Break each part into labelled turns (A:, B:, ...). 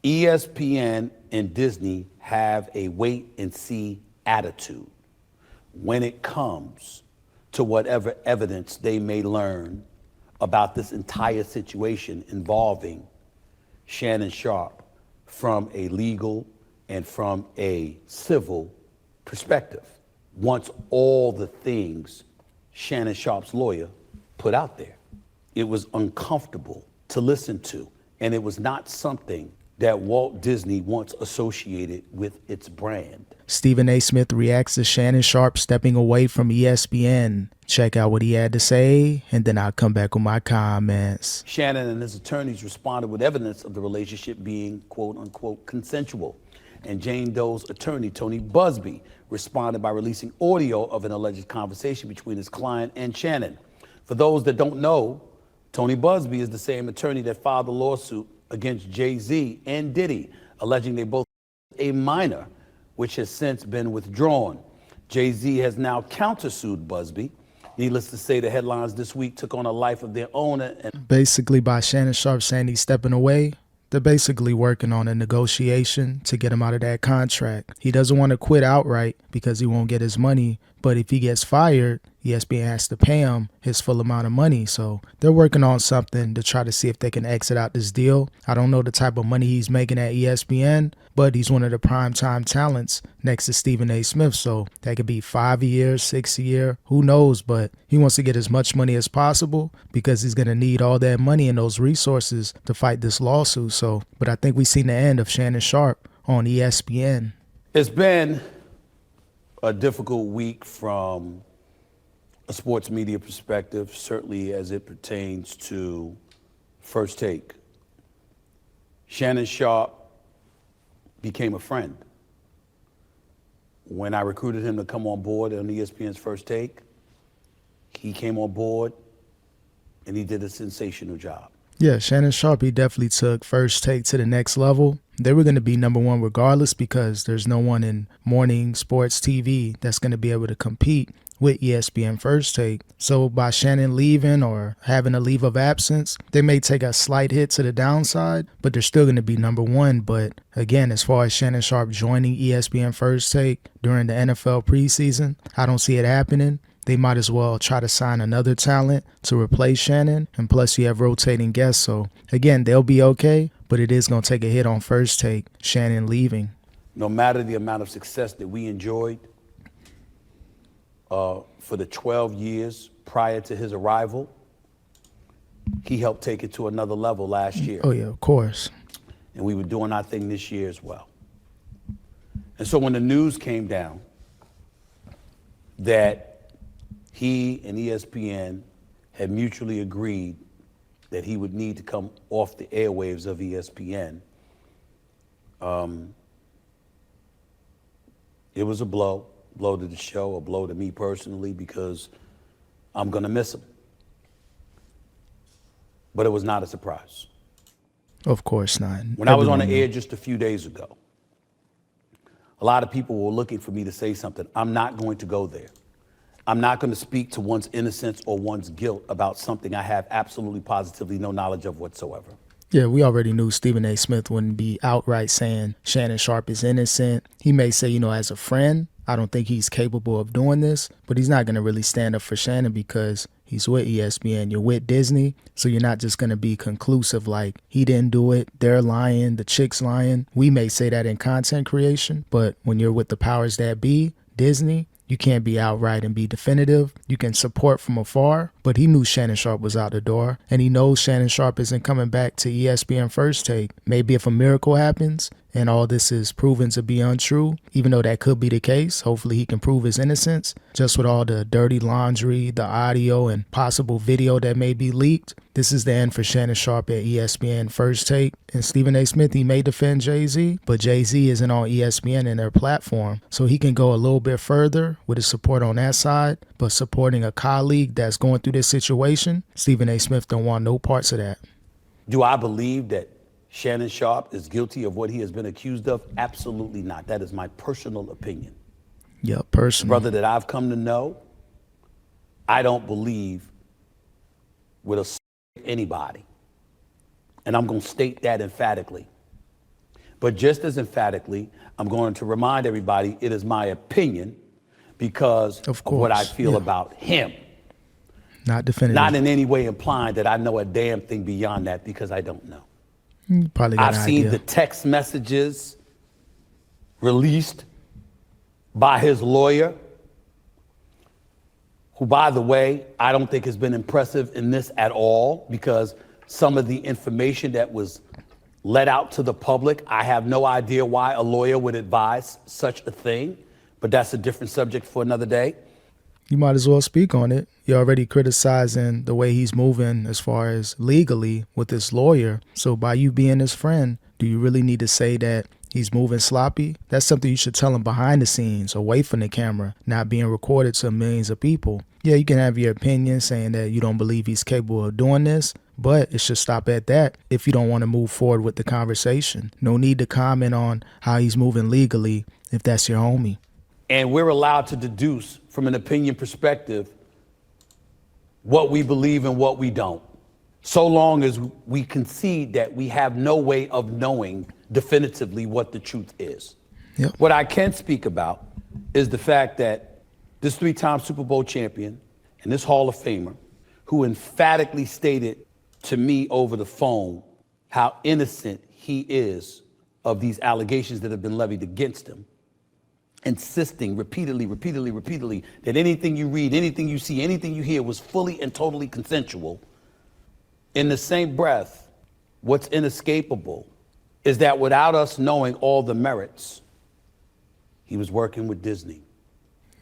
A: ESPN and Disney have a wait and see attitude when it comes to whatever evidence they may learn about this entire situation involving Shannon Sharpe from a legal and from a civil perspective. Once all the things Shannon Sharpe's lawyer put out there, it was uncomfortable to listen to, and it was not something that Walt Disney wants associated with its brand.
B: Stephen A. Smith reacts to Shannon Sharpe stepping away from ESPN. Check out what he had to say, and then I'll come back with my comments.
A: Shannon and his attorneys responded with evidence of the relationship being, quote unquote, consensual. And Jane Doe's attorney, Tony Busby, responded by releasing audio of an alleged conversation between his client and Shannon. For those that don't know, Tony Busby is the same attorney that filed the lawsuit against Jay-Z and Diddy, alleging they both a minor, which has since been withdrawn. Jay-Z has now countersued Busby. Needless to say, the headlines this week took on a life of their own. And
B: basically, by Shannon Sharpe saying he's stepping away, they're basically working on a negotiation to get him out of that contract. He doesn't want to quit outright because he won't get his money, but if he gets fired, ESPN has to pay him his full amount of money. So they're working on something to try to see if they can exit out this deal. I don't know the type of money he's making at ESPN, but he's one of the primetime talents next to Stephen A. Smith. So that could be 5 years, 6 a year, who knows? But he wants to get as much money as possible because he's going to need all that money and those resources to fight this lawsuit. So, but I think we've seen the end of Shannon Sharpe on ESPN.
A: It's been a difficult week from a sports media perspective, certainly as it pertains to First Take. Shannon Sharpe became a friend. When I recruited him to come on board on ESPN's First Take, he came on board and he did a sensational job.
B: Yeah, Shannon Sharpe, he definitely took First Take to the next level. They were going to be number one regardless because there's no one in morning sports TV that's going to be able to compete with ESPN First Take. So by Shannon leaving or having a leave of absence, they may take a slight hit to the downside, but they're still going to be number one. But again, as far as Shannon Sharpe joining ESPN First Take during the NFL preseason, I don't see it happening. They might as well try to sign another talent to replace Shannon. And plus you have rotating guests. So again, they'll be okay, but it is going to take a hit on First Take, Shannon leaving.
A: No matter the amount of success that we enjoyed for the 12 years prior to his arrival, he helped take it to another level last year.
B: Oh yeah, of course.
A: And we were doing our thing this year as well. And so when the news came down that he and ESPN had mutually agreed that he would need to come off the airwaves of ESPN, it was a blow to the show, a blow to me personally, because I'm going to miss him. But it was not a surprise.
B: Of course not.
A: When I was on the air just a few days ago, a lot of people were looking for me to say something. I'm not going to go there. I'm not going to speak to one's innocence or one's guilt about something I have absolutely positively no knowledge of whatsoever.
B: Yeah, we already knew Stephen A. Smith wouldn't be outright saying Shannon Sharpe is innocent. He may say, as a friend, I don't think he's capable of doing this, but he's not going to really stand up for Shannon because he's with ESPN. You're with Disney, so you're not just going to be conclusive like he didn't do it, they're lying, the chick's lying. We may say that in content creation, but when you're with the powers that be, Disney, you can't be outright and be definitive. You can support from afar, but he knew Shannon Sharpe was out the door, and he knows Shannon Sharpe isn't coming back to ESPN First Take. Maybe if a miracle happens and all this is proven to be untrue, even though that could be the case, hopefully he can prove his innocence. Just with all the dirty laundry, the audio, and possible video that may be leaked, this is the end for Shannon Sharpe at ESPN First Take. And Stephen A. Smith, he may defend Jay-Z, but Jay-Z isn't on ESPN in their platform. So he can go a little bit further with his support on that side, but supporting a colleague that's going through this situation, Stephen A. Smith don't want no parts of that.
A: Do I believe that Shannon Sharpe is guilty of what he has been accused of? Absolutely not. That is my personal opinion.
B: Yeah, personal.
A: Brother that I've come to know, I don't believe with anybody. And I'm going to state that emphatically. But just as emphatically, I'm going to remind everybody it is my opinion because of what I feel about him.
B: Not definitive.
A: Not in any way implying that I know a damn thing beyond that, because I don't know.
B: You probably got
A: I've
B: an
A: seen
B: idea.
A: the text messages released by his lawyer, who, by the way, I don't think has been impressive in this at all, because some of the information that was let out to the public, I have no idea why a lawyer would advise such a thing, but that's a different subject for another day.
B: You might as well speak on it. You're already criticizing the way he's moving as far as legally with this lawyer. So by you being his friend, do you really need to say that he's moving sloppy? That's something you should tell him behind the scenes, away from the camera, not being recorded to millions of people. Yeah, you can have your opinion saying that you don't believe he's capable of doing this, but it should stop at that if you don't want to move forward with the conversation. No need to comment on how he's moving legally if that's your homie.
A: And we're allowed to deduce from an opinion perspective what we believe and what we don't, so long as we concede that we have no way of knowing definitively what the truth is.
B: Yep.
A: What I can speak about is the fact that this three-time Super Bowl champion and this Hall of Famer, who emphatically stated to me over the phone how innocent he is of these allegations that have been levied against him, insisting repeatedly that anything you read, anything you see, anything you hear was fully and totally consensual. In the same breath, what's inescapable is that without us knowing all the merits, he was working with Disney.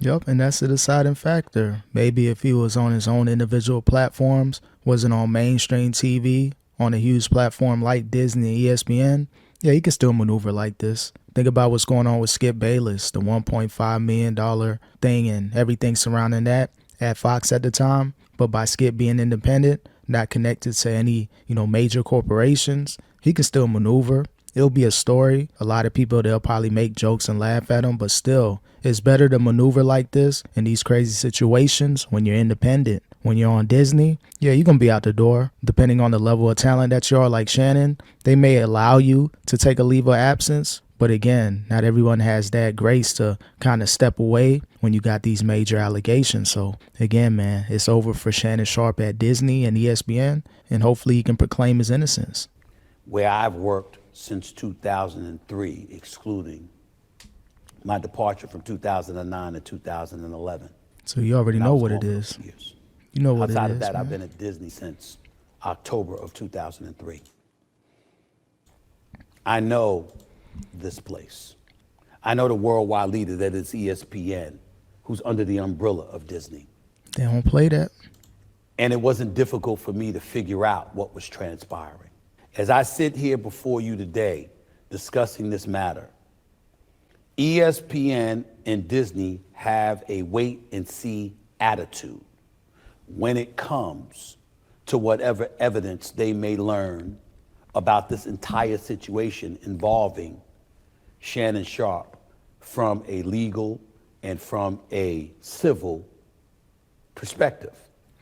B: Yep, and that's the deciding factor. Maybe if he was on his own individual platforms, wasn't on mainstream TV, on a huge platform like Disney, ESPN, yeah, he could still maneuver like this. Think about what's going on with Skip Bayless, the $1.5 million thing and everything surrounding that at Fox at the time. But by Skip being independent, not connected to any, major corporations, he can still maneuver. It'll be a story. A lot of people, they'll probably make jokes and laugh at him, but still, it's better to maneuver like this in these crazy situations when you're independent. When you're on Disney, yeah, you're going to be out the door. Depending on the level of talent that you are, like Shannon, they may allow you to take a leave of absence. But again, not everyone has that grace to kind of step away when you got these major allegations. So again, man, it's over for Shannon Sharpe at Disney and ESPN, and hopefully he can proclaim his innocence.
A: Where I've worked since 2003, excluding my departure from 2009 to 2011.
B: So you already know what it is.
A: Years.
B: You know what it is.
A: Outside of that,
B: man.
A: I've been at Disney since October of 2003. I know this place. I know the worldwide leader that is ESPN, who's under the umbrella of Disney.
B: They don't play that.
A: And it wasn't difficult for me to figure out what was transpiring. As I sit here before you today discussing this matter, ESPN and Disney have a wait and see attitude when it comes to whatever evidence they may learn about this entire situation involving Shannon Sharpe from a legal and from a civil perspective.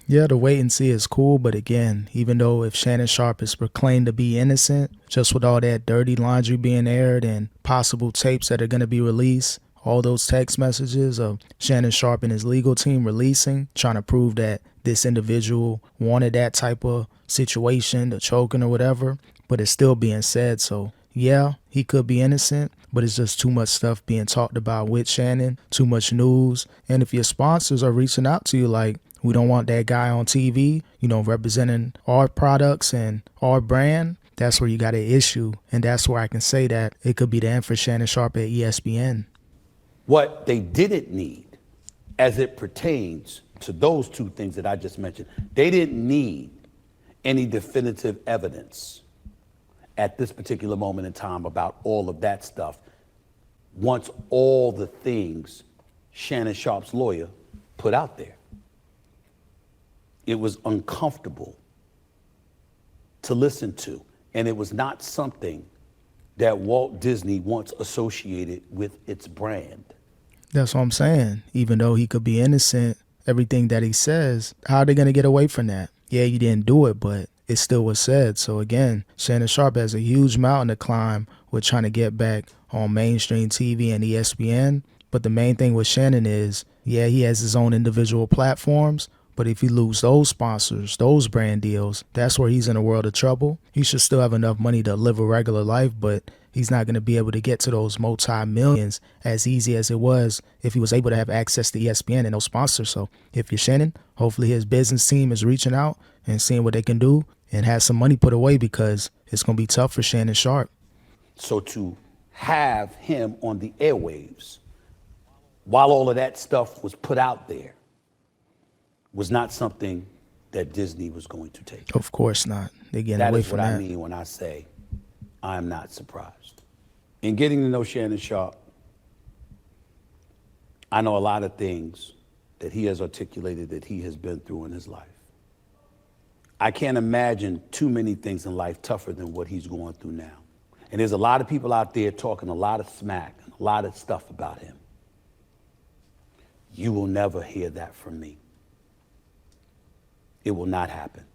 B: Yeah, the wait and see is cool, but again, even though if Shannon Sharpe is proclaimed to be innocent, just with all that dirty laundry being aired and possible tapes that are going to be released, all those text messages of Shannon Sharpe and his legal team releasing, trying to prove that this individual wanted that type of situation, the choking or whatever, but it's still being said. So yeah, he could be innocent, but it's just too much stuff being talked about with Shannon, too much news. And if your sponsors are reaching out to you like, we don't want that guy on TV, representing our products and our brand, that's where you got an issue. And that's where I can say that it could be the end for Shannon Sharpe at ESPN.
A: What they didn't need, as it pertains to those two things that I just mentioned, they didn't need any definitive evidence at this particular moment in time about all of that stuff. Once all the things Shannon Sharpe's lawyer put out there, it was uncomfortable to listen to, and it was not something that Walt Disney wants associated with its brand.
B: That's what I'm saying. Even though he could be innocent, everything that he says, how are they going to get away from that? Yeah, you didn't do it, but it still was said. So again, Shannon Sharpe has a huge mountain to climb with trying to get back on mainstream TV and ESPN. But the main thing with Shannon is, yeah, he has his own individual platforms, but if he lose those sponsors, those brand deals, that's where he's in a world of trouble. He should still have enough money to live a regular life, but he's not going to be able to get to those multi-millions as easy as it was if he was able to have access to ESPN and those sponsors. So if you're Shannon, hopefully his business team is reaching out and seeing what they can do and has some money put away, because it's going to be tough for Shannon Sharpe.
A: So to have him on the airwaves while all of that stuff was put out there was not something that Disney was going to take.
B: Of course not. They're getting
A: That
B: away
A: is
B: from
A: what
B: that.
A: I mean when I say I'm not surprised. In getting to know Shannon Sharpe, I know a lot of things that he has articulated that he has been through in his life. I can't imagine too many things in life tougher than what he's going through now. And there's a lot of people out there talking a lot of smack and a lot of stuff about him. You will never hear that from me. It will not happen.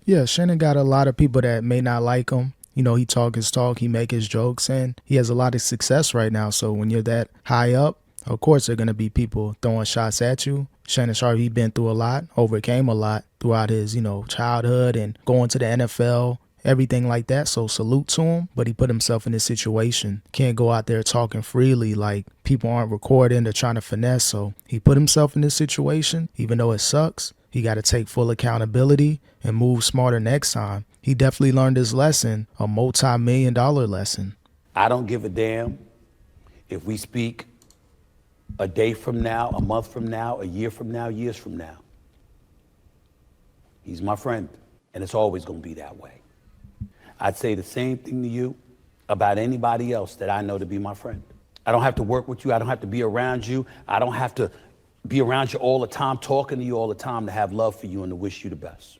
B: Yeah, Shannon got a lot of people that may not like him. You know, he talk his talk, he make his jokes, and he has a lot of success right now. So when you're that high up, of course there are going to be people throwing shots at you. Shannon Sharpe, he been through a lot, overcame a lot throughout his, childhood and going to the NFL, everything like that. So salute to him, but he put himself in this situation. Can't go out there talking freely like people aren't recording, they're trying to finesse. So he put himself in this situation, even though it sucks. He got to take full accountability and move smarter next time. He definitely learned his lesson, a multi-million-dollar lesson.
A: I don't give a damn if we speak a day from now, a month from now, a year from now, years from now. He's my friend, and it's always going to be that way. I'd say the same thing to you about anybody else that I know to be my friend. I don't have to work with you. I don't have to be around you. I don't have to be around you all the time, talking to you all the time, to have love for you and to wish you the best.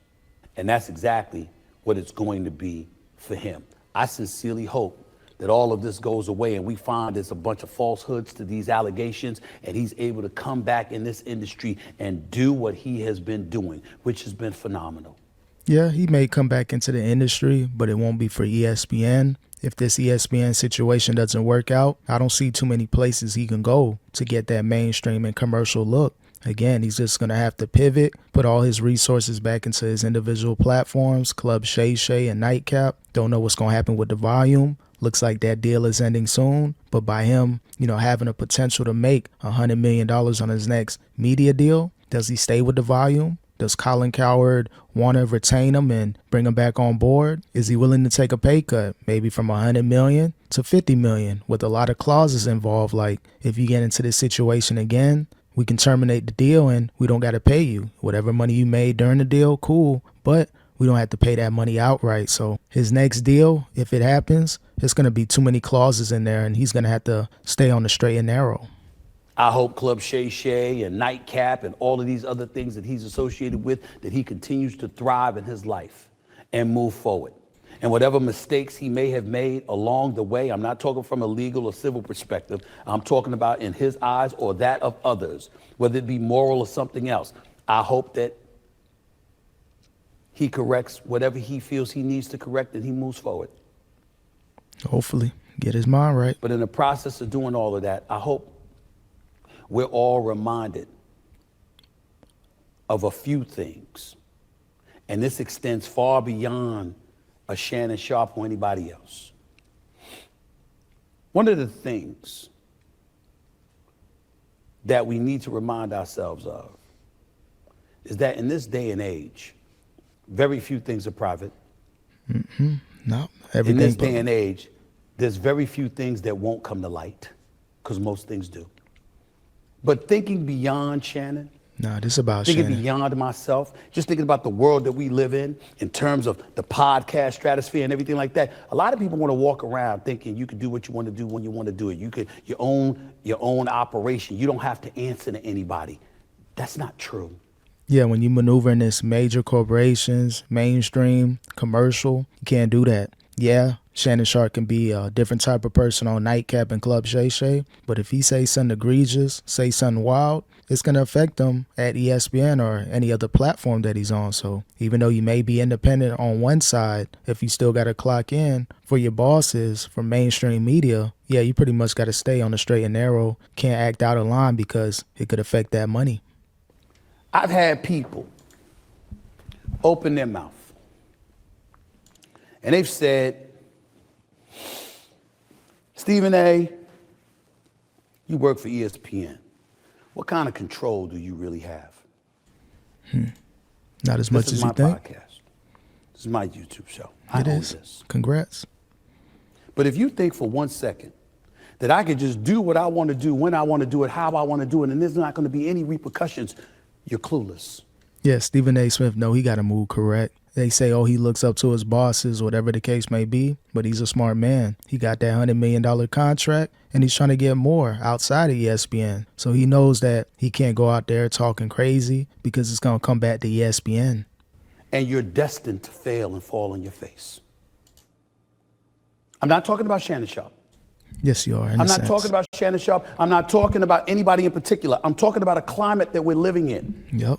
A: And that's exactly what it's going to be for him. I sincerely hope that all of this goes away and we find there's a bunch of falsehoods to these allegations, and he's able to come back in this industry and do what he has been doing, which has been phenomenal.
B: Yeah, he may come back into the industry, but it won't be for ESPN. If this ESPN situation doesn't work out, I don't see too many places he can go to get that mainstream and commercial look. Again, he's just going to have to pivot, put all his resources back into his individual platforms, Club Shay Shay and Nightcap. Don't know what's going to happen with the volume. Looks like that deal is ending soon. But by him, having a potential to make $100 million on his next media deal, does he stay with the volume? Does Colin Cowherd want to retain him and bring him back on board? Is he willing to take a pay cut, maybe from $100 million to $50 million, with a lot of clauses involved? Like, if you get into this situation again, we can terminate the deal and we don't got to pay you. Whatever money you made during the deal, cool, but we don't have to pay that money outright. So his next deal, if it happens, there's going to be too many clauses in there and he's going to have to stay on the straight and narrow.
A: I hope Club Shay Shay and Nightcap and all of these other things that he's associated with, that he continues to thrive in his life and move forward. And whatever mistakes he may have made along the way, I'm not talking from a legal or civil perspective, I'm talking about in his eyes or that of others, whether it be moral or something else. I hope that he corrects whatever he feels he needs to correct and he moves forward.
B: Hopefully, get his mind right.
A: But in the process of doing all of that, I hope we're all reminded of a few things. And this extends far beyond a Shannon Sharpe or anybody else. One of the things that we need to remind ourselves of is that in this day and age, very few things are private.
B: No, everything.
A: In this day and age, there's very few things that won't come to light, because most things do. But thinking beyond Shannon,
B: Nah, this is about
A: thinking
B: Shannon.
A: beyond myself, just thinking about the world that we live in terms of the podcast stratosphere and everything like that. A lot of people want to walk around thinking you can do what you want to do when you want to do it. You could your own operation. You don't have to answer to anybody. That's not true.
B: Yeah, when you maneuver in this major corporations, mainstream, commercial, you can't do that. Yeah, Shannon Sharpe can be a different type of person on Nightcap and Club Shay Shay, but if he says something egregious, say something wild, it's going to affect him at ESPN or any other platform that he's on. So even though you may be independent on one side, if you still got to clock in for your bosses from mainstream media, yeah, you pretty much got to stay on the straight and narrow. Can't act out of line because it could affect that money.
A: I've had people open their mouth and they've said, Stephen A., you work for ESPN. What kind of control do you really have?
B: Not as much as you think.
A: This is my podcast. This is my YouTube show. I own this.
B: Congrats.
A: But if you think for 1 second that I could just do what I want to do, when I want to do it, how I want to do it, and there's not going to be any repercussions, you're clueless.
B: Yeah, Stephen A. Smith, no, he got to move correct. They say, oh, he looks up to his bosses, whatever the case may be, but he's a smart man. He got that $100 million contract, and he's trying to get more outside of ESPN. So he knows that he can't go out there talking crazy because it's going to come back to ESPN.
A: And you're destined to fail and fall on your face. I'm not talking about Shannon Sharpe.
B: Yes, you are.
A: I'm not talking about Shannon Sharpe. I'm not talking about anybody in particular. I'm talking about a climate that we're living in.
B: Yep.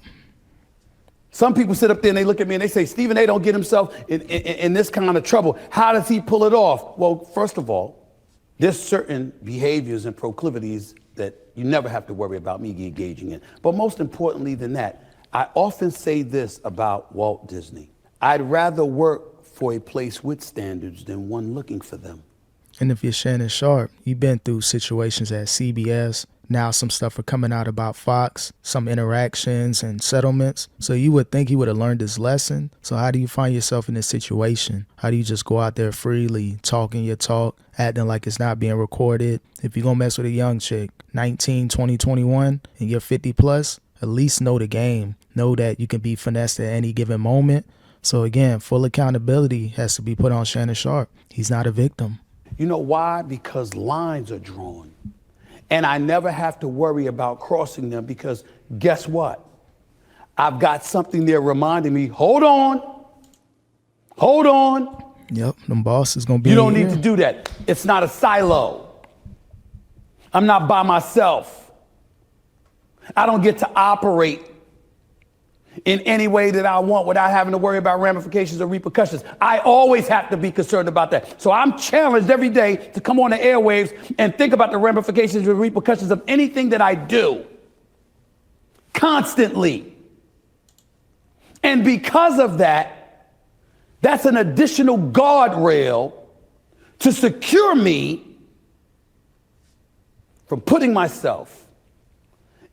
A: Some people sit up there and they look at me and they say, Stephen A. don't get himself in this kind of trouble. How does he pull it off? Well, first of all, there's certain behaviors and proclivities that you never have to worry about me engaging in. But most importantly than that, I often say this about Walt Disney. I'd rather work for a place with standards than one looking for them.
B: And if you're Shannon Sharpe, you've been through situations at CBS. Now some stuff are coming out about Fox, some interactions and settlements. So you would think he would have learned his lesson. So how do you find yourself in this situation? How do you just go out there freely, talking your talk, acting like it's not being recorded? If you're going to mess with a young chick, 19, 20, 21, and you're 50 plus, at least know the game. Know that you can be finessed at any given moment. So again, full accountability has to be put on Shannon Sharpe. He's not a victim.
A: You know why? Because lines are drawn. And I never have to worry about crossing them because guess what? I've got something there reminding me, hold on.
B: Yep, them bosses going to be
A: You don't need to do that. It's not a silo. I'm not by myself. I don't get to operate in any way that I want without having to worry about ramifications or repercussions. I always have to be concerned about that. So I'm challenged every day to come on the airwaves and think about the ramifications and repercussions of anything that I do. Constantly. And because of that, that's an additional guardrail to secure me from putting myself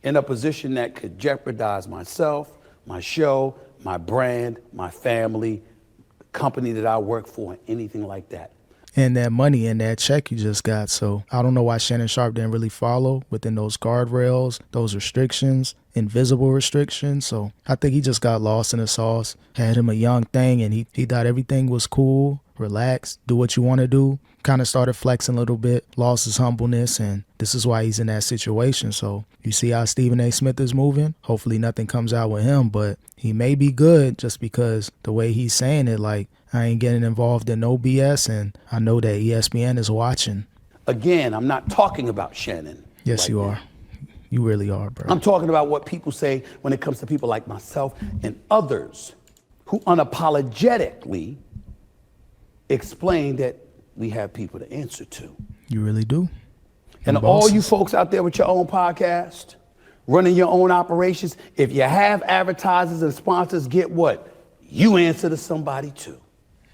A: in a position that could jeopardize myself, my show, my brand, my family, the company that I work for, anything like that.
B: And that money and that check you just got. So I don't know why Shannon Sharpe didn't really follow within those guardrails, those restrictions, invisible restrictions. So I think he just got lost in the sauce, had him a young thing, and he thought everything was cool, relax, do what you want to do. Kind of started flexing a little bit, lost his humbleness, and this is why he's in that situation. So you see how Stephen A. Smith is moving? Hopefully nothing comes out with him, but he may be good just because the way he's saying it, like, I ain't getting involved in no BS, and I know that ESPN is watching.
A: Again, I'm not talking about Shannon.
B: Yes,
A: right
B: you
A: now.
B: are. You really are, bro.
A: I'm talking about what people say when it comes to people like myself and others who unapologetically explain that we have people to answer to.
B: You really do.
A: And all you folks out there with your own podcast, running your own operations, if you have advertisers and sponsors, get what? You answer to somebody too.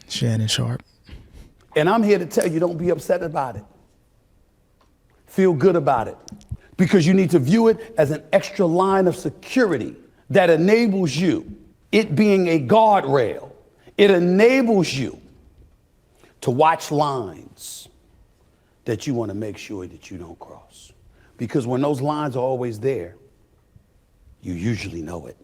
B: Shannon Sharpe.
A: And I'm here to tell you, don't be upset about it. Feel good about it. Because you need to view it as an extra line of security that enables you, it being a guardrail, it enables you to watch lines that you want to make sure that you don't cross. Because when those lines are always there, you usually know it.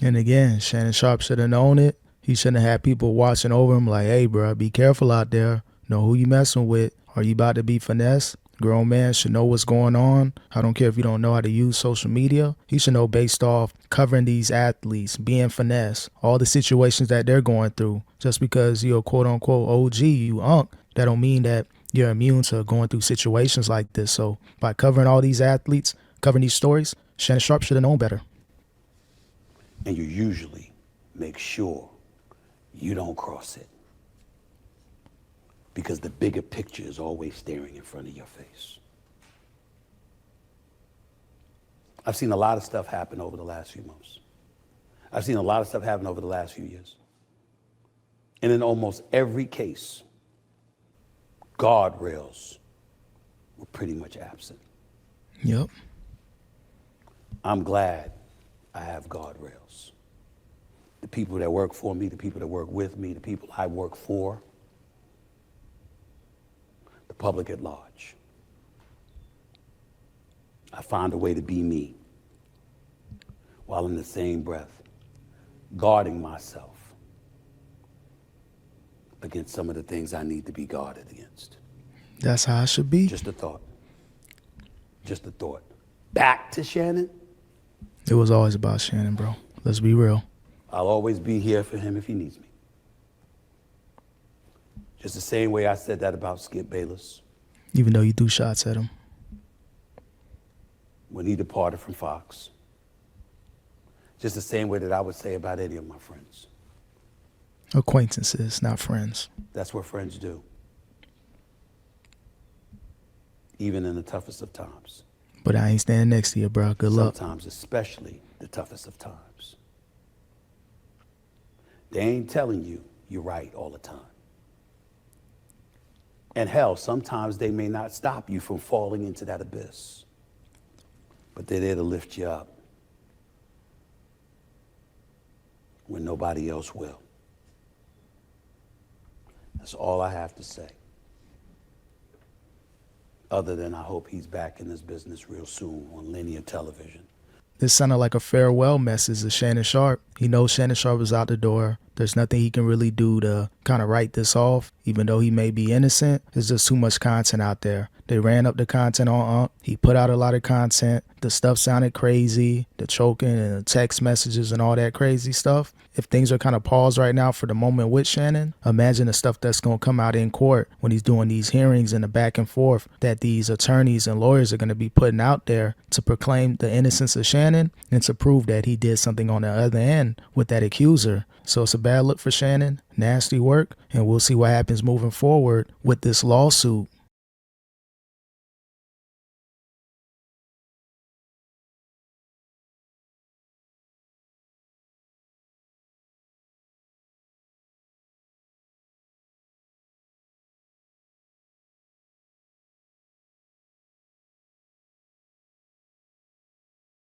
B: And again, Shannon Sharpe should have known it. He shouldn't have had people watching over him like, hey, bro, be careful out there. Know who you messing with. Are you about to be finessed? Grown man should know what's going on. I don't care if you don't know how to use social media. He should know based off covering these athletes, being finesse, all the situations that they're going through. Just because you're a quote unquote OG, you unk, that don't mean that you're immune to going through situations like this. So by covering all these athletes, covering these stories, Shannon Sharpe should have known better.
A: And you usually make sure you don't cross it, because the bigger picture is always staring in front of your face. I've seen a lot of stuff happen over the last few months. I've seen a lot of stuff happen over the last few years. And in almost every case, guardrails were pretty much absent.
B: Yep.
A: I'm glad I have guardrails. The people that work for me, the people that work with me, the people I work for, the public at large. I find a way to be me while in the same breath guarding myself against some of the things I need to be guarded against.
B: That's how it should be.
A: Just a thought. Just a thought. Back to Shannon.
B: It was always about Shannon, bro. Let's be real.
A: I'll always be here for him if he needs me. Just the same way I said that about Skip Bayless
B: Even though you threw shots at him.
A: when he departed from Fox. Just the same way that I would say about any of my friends.
B: Acquaintances, not friends.
A: That's what friends do. Even in the toughest of times.
B: But I ain't standing next to you, bro. Good luck.
A: Sometimes, especially the toughest of times. They ain't telling you you're right all the time. And hell, sometimes they may not stop you from falling into that abyss. But they're there to lift you up when nobody else will. That's all I have to say. Other than I hope he's back in this business real soon on linear television.
B: This sounded like a farewell message to Shannon Sharpe. He knows Shannon Sharpe is out the door. There's nothing he can really do to kind of write this off, even though he may be innocent. There's just too much content out there. They ran up the content on. He put out a lot of content. The stuff sounded crazy, the choking and the text messages and all that crazy stuff. If things are kind of paused right now for the moment with Shannon, imagine the stuff that's going to come out in court when he's doing these hearings and the back and forth that these attorneys and lawyers are going to be putting out there to proclaim the innocence of Shannon and to prove that he did something on the other end with that accuser. So it's a bad look for Shannon, nasty work, and we'll see what happens moving forward with this lawsuit.